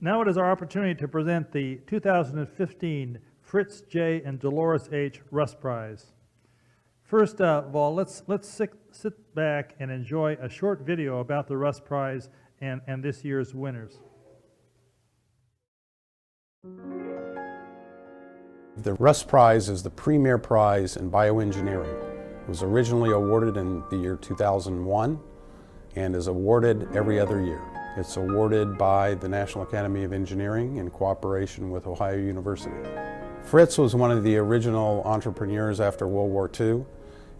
Now it is our opportunity to present the 2015 Fritz J. and Dolores H. Russ Prize. First of all, let's sit back and enjoy a short video about the Russ Prize and this year's winners. The Russ Prize is the premier prize in bioengineering. It was originally awarded in the year 2001 and is awarded every other year. It's awarded by the National Academy of Engineering in cooperation with Ohio University. Fritz was one of the original entrepreneurs after World War II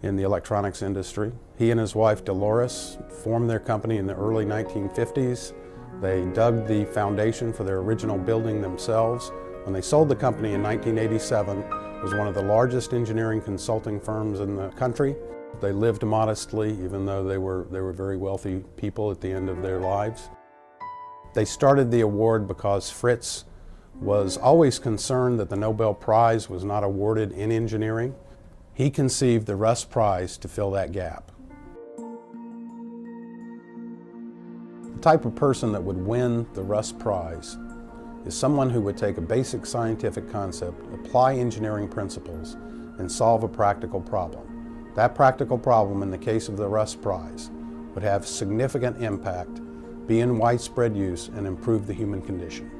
in the electronics industry. He and his wife Dolores formed their company in the early 1950s. They dug the foundation for their original building themselves. When they sold the company in 1987, it was one of the largest engineering consulting firms in the country. They lived modestly, even though they were very wealthy people at the end of their lives. They started the award because Fritz was always concerned that the Nobel Prize was not awarded in engineering. He conceived the Russ Prize to fill that gap. The type of person that would win the Russ Prize is someone who would take a basic scientific concept, apply engineering principles, and solve a practical problem. That practical problem, in the case of the Russ Prize, would have significant impact, be in widespread use, and improve the human condition.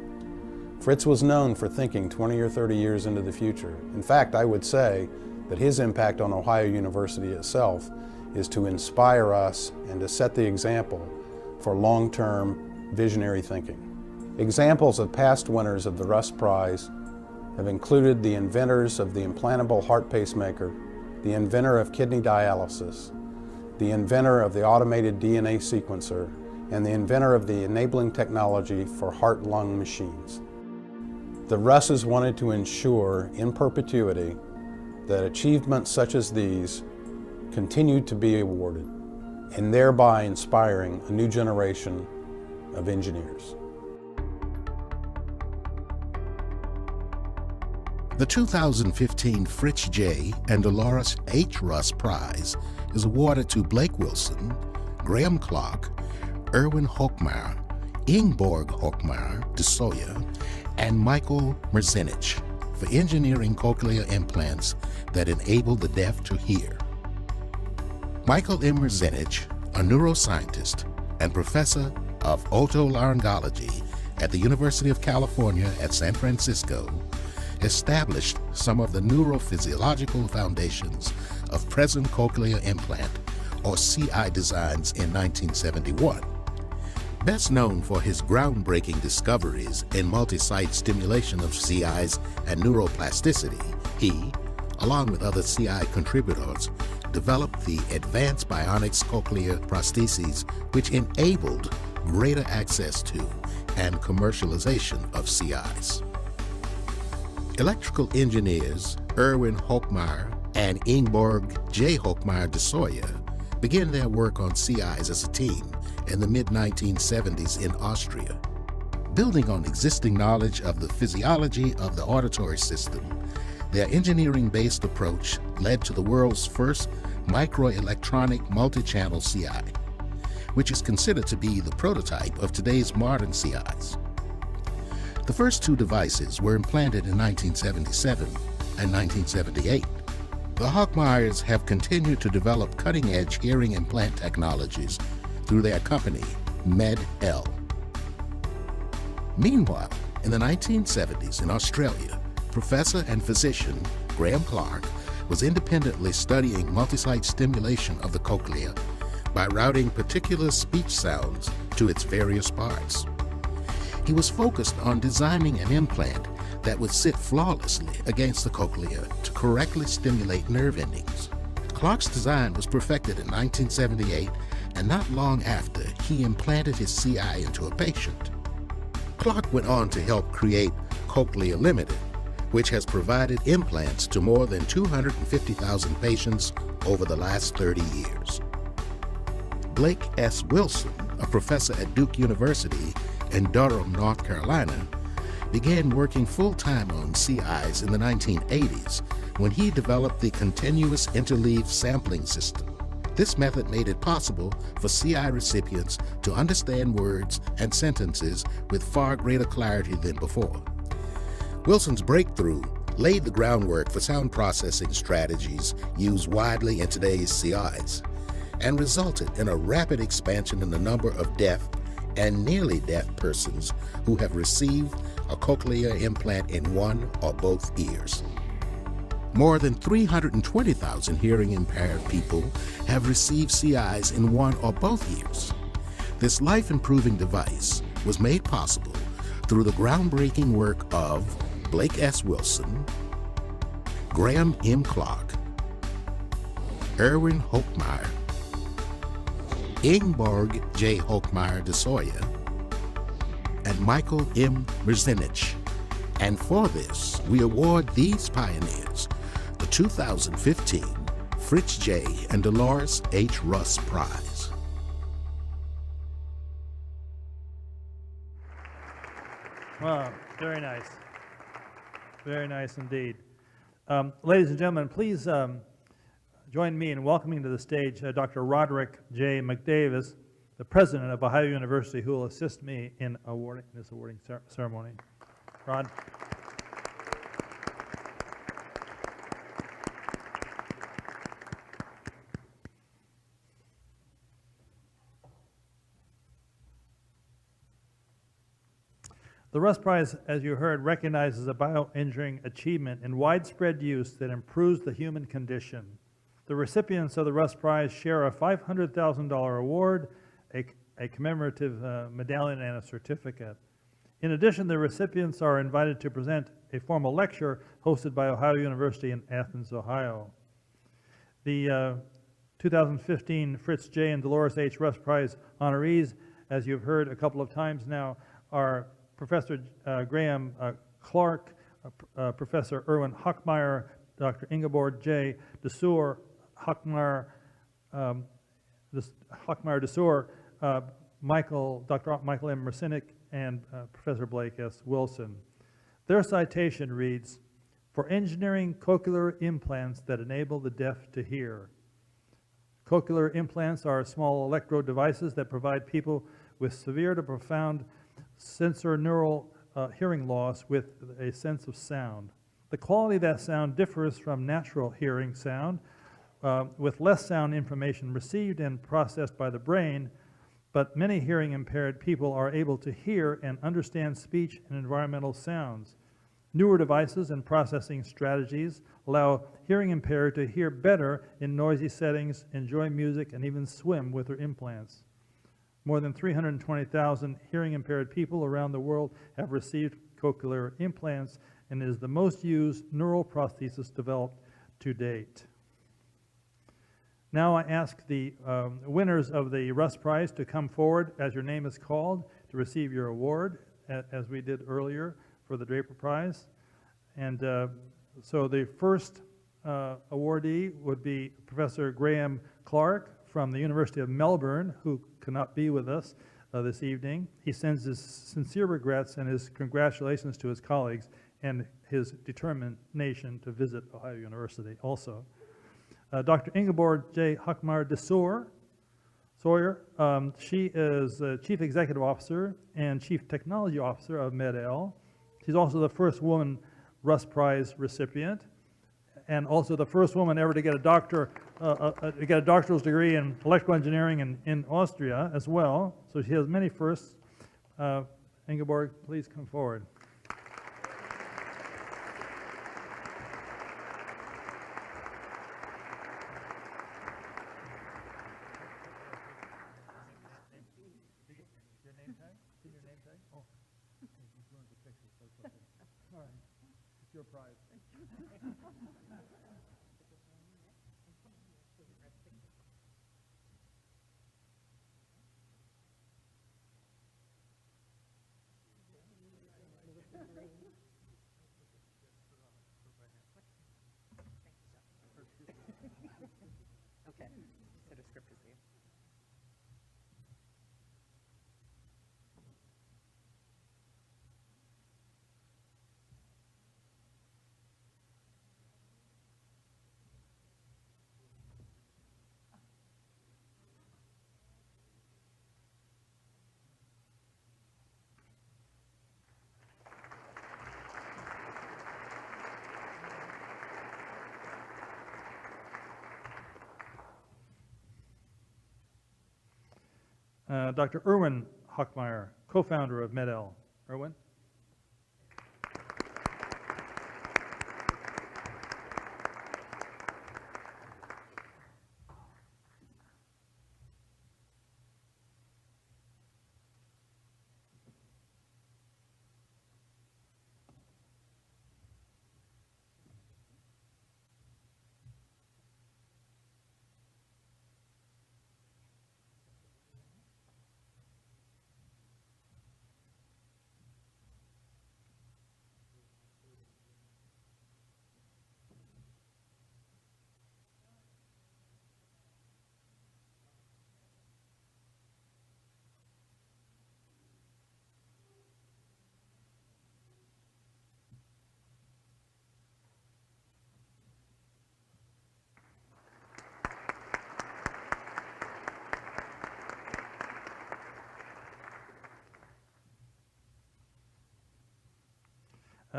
Fritz was known for thinking 20 or 30 years into the future. In fact, I would say that his impact on Ohio University itself is to inspire us and to set the example for long-term visionary thinking. Examples of past winners of the Russ Prize have included the inventors of the implantable heart pacemaker, the inventor of kidney dialysis, the inventor of the automated DNA sequencer, and the inventor of the enabling technology for heart-lung machines. The Russes wanted to ensure in perpetuity that achievements such as these continued to be awarded, and thereby inspiring a new generation of engineers. The 2015 Fritz J. and Dolores H. Russ Prize is awarded to Blake Wilson, Graham Clark, Erwin Hochmeyer, Ingeborg Hochmeyer de Soya, and Michael Merzenich for engineering cochlear implants that enable the deaf to hear. Michael M. Merzenich, a neuroscientist and professor of otolaryngology at the University of California at San Francisco, established some of the neurophysiological foundations of present cochlear implant, or CI, designs in 1971. Best known for his groundbreaking discoveries in multi-site stimulation of CIs and neuroplasticity, he, along with other CI contributors, developed the Advanced Bionics Cochlear Prostheses, which enabled greater access to and commercialization of CIs. Electrical engineers Erwin Hochmeyer and Ingeborg J. Hochmeyer de Soya began their work on CIs as a team in the mid-1970s in Austria. Building on existing knowledge of the physiology of the auditory system, their engineering-based approach led to the world's first microelectronic multi-channel CI, which is considered to be the prototype of today's modern CIs. The first two devices were implanted in 1977 and 1978. The Hochmeyers have continued to develop cutting-edge hearing implant technologies through their company, Med-L. Meanwhile, in the 1970s in Australia, professor and physician Graham Clark was independently studying multi-site stimulation of the cochlea by routing particular speech sounds to its various parts. He was focused on designing an implant that would sit flawlessly against the cochlea to correctly stimulate nerve endings. Clark's design was perfected in 1978, and not long after, he implanted his CI into a patient. Clark went on to help create Cochlear Limited, which has provided implants to more than 250,000 patients over the last 30 years. Blake S. Wilson, a professor at Duke University in Durham, North Carolina, began working full-time on CIs in the 1980s when he developed the continuous interleave sampling system. This method made it possible for CI recipients to understand words and sentences with far greater clarity than before. Wilson's breakthrough laid the groundwork for sound processing strategies used widely in today's CIs, and resulted in a rapid expansion in the number of deaf and nearly deaf persons who have received a cochlear implant in one or both ears. More than 320,000 hearing impaired people have received CIs in one or both ears. This life-improving device was made possible through the groundbreaking work of Blake S. Wilson, Graham M. Clark, Erwin Hochmeyer, Ingeborg J. Hochmeyer de Soya, and Michael M. Merzenich. And for this, we award these pioneers the 2015 Fritz J. and Dolores H. Russ Prize. Wow, very nice. Very nice indeed. Ladies and gentlemen, please join me in welcoming to the stage Dr. Roderick J. McDavis, the president of Ohio University, who will assist me in this awarding ceremony. Rod. The Russ Prize, as you heard, recognizes a bioengineering achievement in widespread use that improves the human condition. The recipients of the Russ Prize share a $500,000 award, a commemorative medallion, and a certificate. In addition, the recipients are invited to present a formal lecture hosted by Ohio University in Athens, Ohio. The 2015 Fritz J. and Dolores H. Russ Prize honorees, as you've heard a couple of times now, are Professor Graham Clark, Professor Erwin Hochmeyer, Dr. Ingeborg J. Dessur, Dr. Dessur, Dr. Michael M. Merzenich, and Professor Blake S. Wilson. Their citation reads, "For engineering cochlear implants that enable the deaf to hear." Cochlear implants are small electrode devices that provide people with severe to profound sensorineural hearing loss with a sense of sound. The quality of that sound differs from natural hearing sound, with less sound information received and processed by the brain, but many hearing impaired people are able to hear and understand speech and environmental sounds. Newer devices and processing strategies allow hearing impaired to hear better in noisy settings, enjoy music, and even swim with their implants. More than 320,000 hearing impaired people around the world have received cochlear implants, and is the most used neural prosthesis developed to date. Now I ask the winners of the Russ Prize to come forward as your name is called to receive your award, as we did earlier for the Draper Prize. And so the first awardee would be Professor Graham Clark from the University of Melbourne, who cannot be with us this evening. He sends his sincere regrets and his congratulations to his colleagues and his determination to visit Ohio University also. Dr. Ingeborg J. Hochmeyer de Sawyer, she is Chief Executive Officer and Chief Technology Officer of MED-EL. She's also the first woman Russ Prize recipient, and also the first woman ever to get a doctoral degree in electrical engineering in Austria as well. So she has many firsts. Ingeborg, please come forward. Your prize. Okay, so the script is there. Dr. Erwin Hochmeyer, co-founder of MED-EL. Erwin?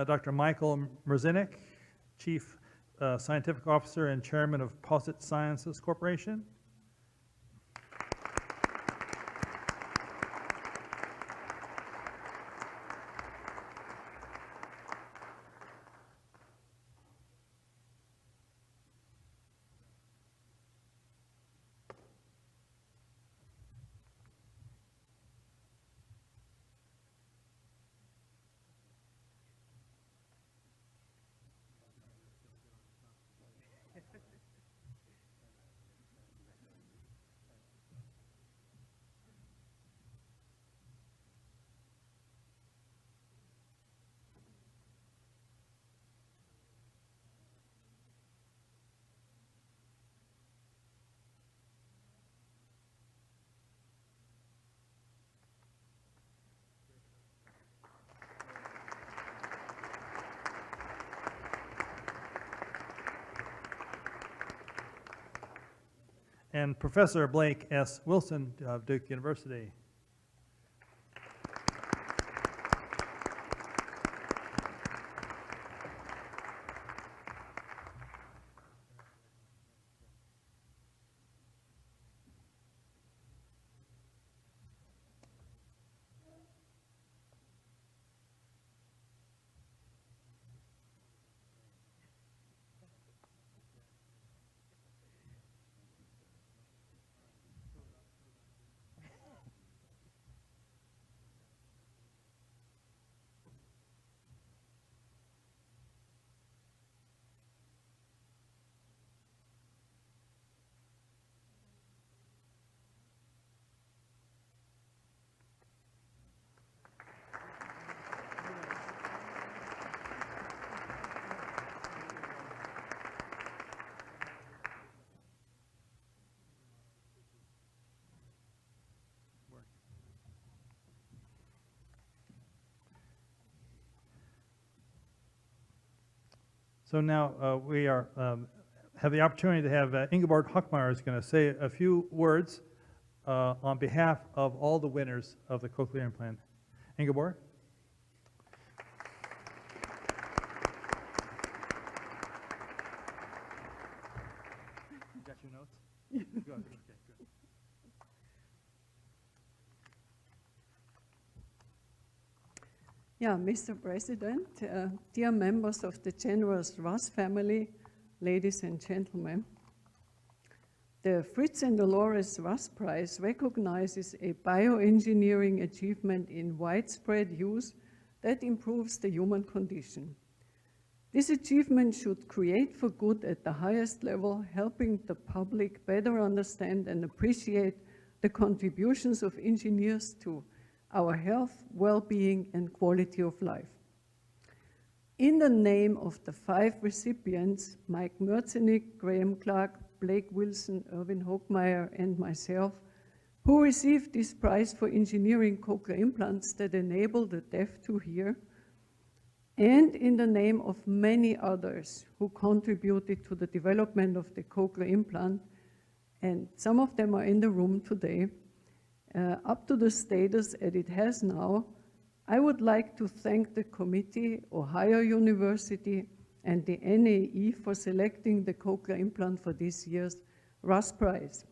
Dr. Michael Mrzinek, Chief Scientific Officer and Chairman of Posit Sciences Corporation. And Professor Blake S. Wilson of Duke University. So now we are have the opportunity to have Ingeborg Hochmeyer is going to say a few words on behalf of all the winners of the cochlear implant. Ingeborg? You got your notes? Good. Okay, good. Yeah, Mr. President, dear members of the generous Russ family, ladies and gentlemen, the Fritz and Dolores Russ Prize recognizes a bioengineering achievement in widespread use that improves the human condition. This achievement should create for good at the highest level, helping the public better understand and appreciate the contributions of engineers to our health, well-being, and quality of life. In the name of the 5 recipients, Mike Mrzinek, Graham Clark, Blake Wilson, Erwin Hochmeyer, and myself, who received this prize for engineering cochlear implants that enable the deaf to hear, and in the name of many others who contributed to the development of the cochlear implant, and some of them are in the room today, up to the status that it has now, I would like to thank the committee, Ohio University, and the NAE for selecting the cochlear implant for this year's Russ Prize.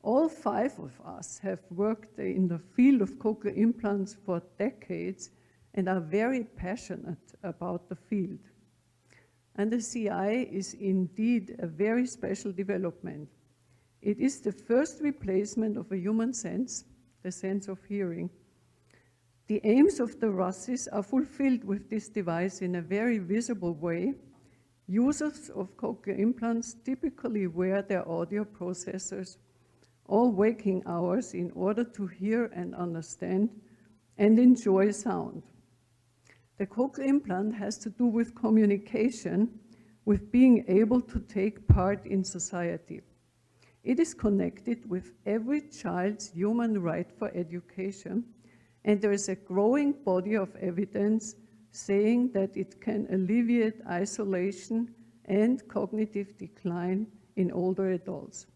All 5 of us have worked in the field of cochlear implants for decades and are very passionate about the field. And the CI is indeed a very special development. It is the first replacement of a human sense, the sense of hearing. The aims of the Russes are fulfilled with this device in a very visible way. Users of cochlear implants typically wear their audio processors all waking hours in order to hear and understand and enjoy sound. The cochlear implant has to do with communication, with being able to take part in society. It is connected with every child's human right for education, and there is a growing body of evidence saying that it can alleviate isolation and cognitive decline in older adults.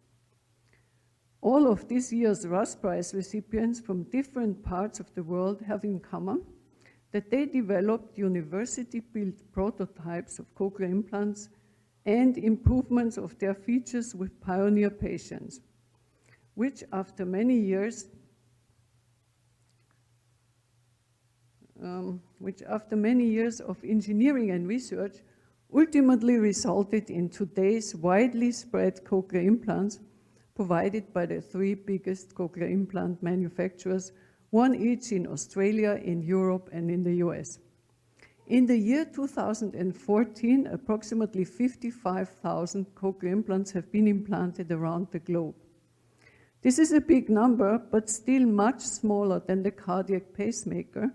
All of this year's Russ Prize recipients from different parts of the world have in common that they developed university-built prototypes of cochlear implants and improvements of their features with pioneer patients, which after many years of engineering and research ultimately resulted in today's widely spread cochlear implants provided by the 3 biggest cochlear implant manufacturers, one each in Australia, in Europe, and in the US. In the year 2014, approximately 55,000 cochlear implants have been implanted around the globe. This is a big number, but still much smaller than the cardiac pacemaker,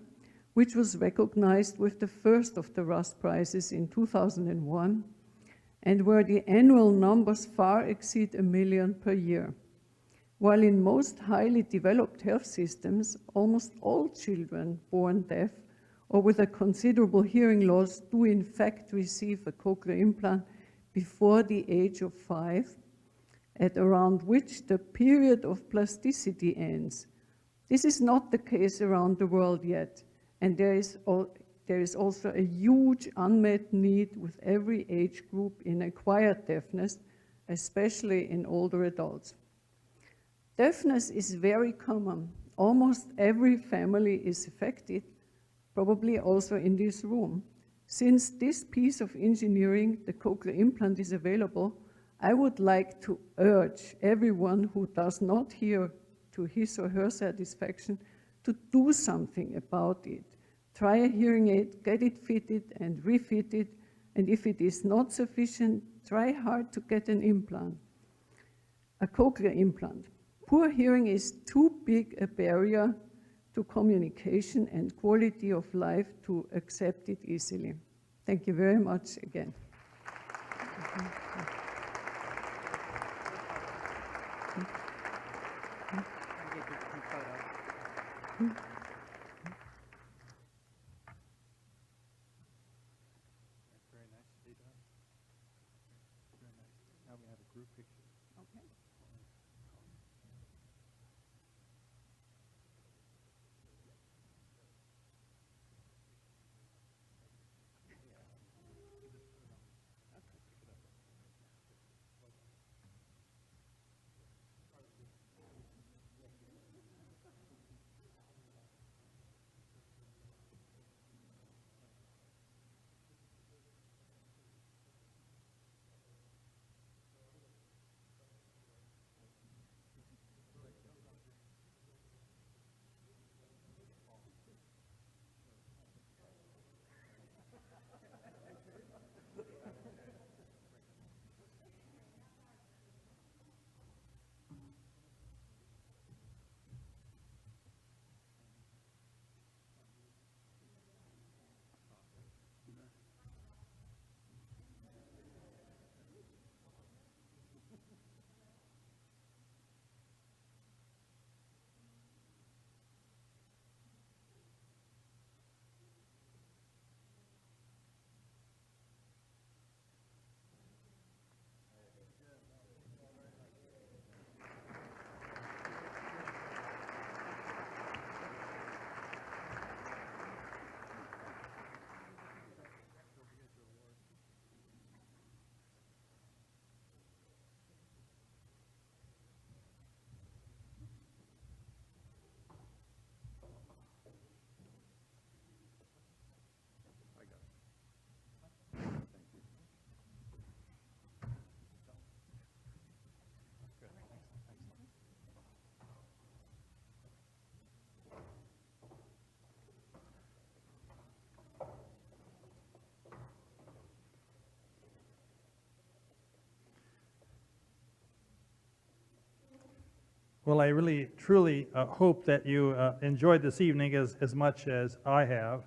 which was recognized with the first of the Russ Prizes in 2001, and where the annual numbers far exceed 1 million per year. While in most highly developed health systems, almost all children born deaf or with a considerable hearing loss do in fact receive a cochlear implant before the age of 5, at around which the period of plasticity ends. This is not the case around the world yet, and there is also a huge unmet need with every age group in acquired deafness, especially in older adults. Deafness is very common. Almost every family is affected, probably also in this room. Since this piece of engineering, the cochlear implant, is available, I would like to urge everyone who does not hear to his or her satisfaction to do something about it. Try a hearing aid, get it fitted and refitted, and if it is not sufficient, try hard to get an implant, a cochlear implant. Poor hearing is too big a barrier to communication and quality of life to accept it easily. Thank you very much again. Well, I really, truly hope that you enjoyed this evening as much as I have.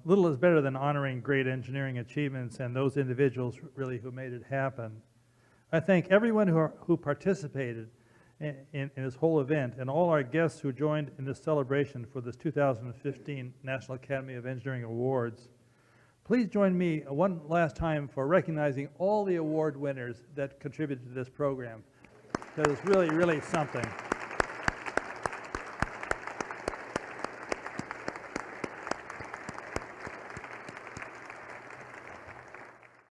Little is better than honoring great engineering achievements and those individuals really who made it happen. I thank everyone who participated in this whole event and all our guests who joined in this celebration for this 2015 National Academy of Engineering Awards. Please join me one last time for recognizing all the award winners that contributed to this program, because it's really, really something.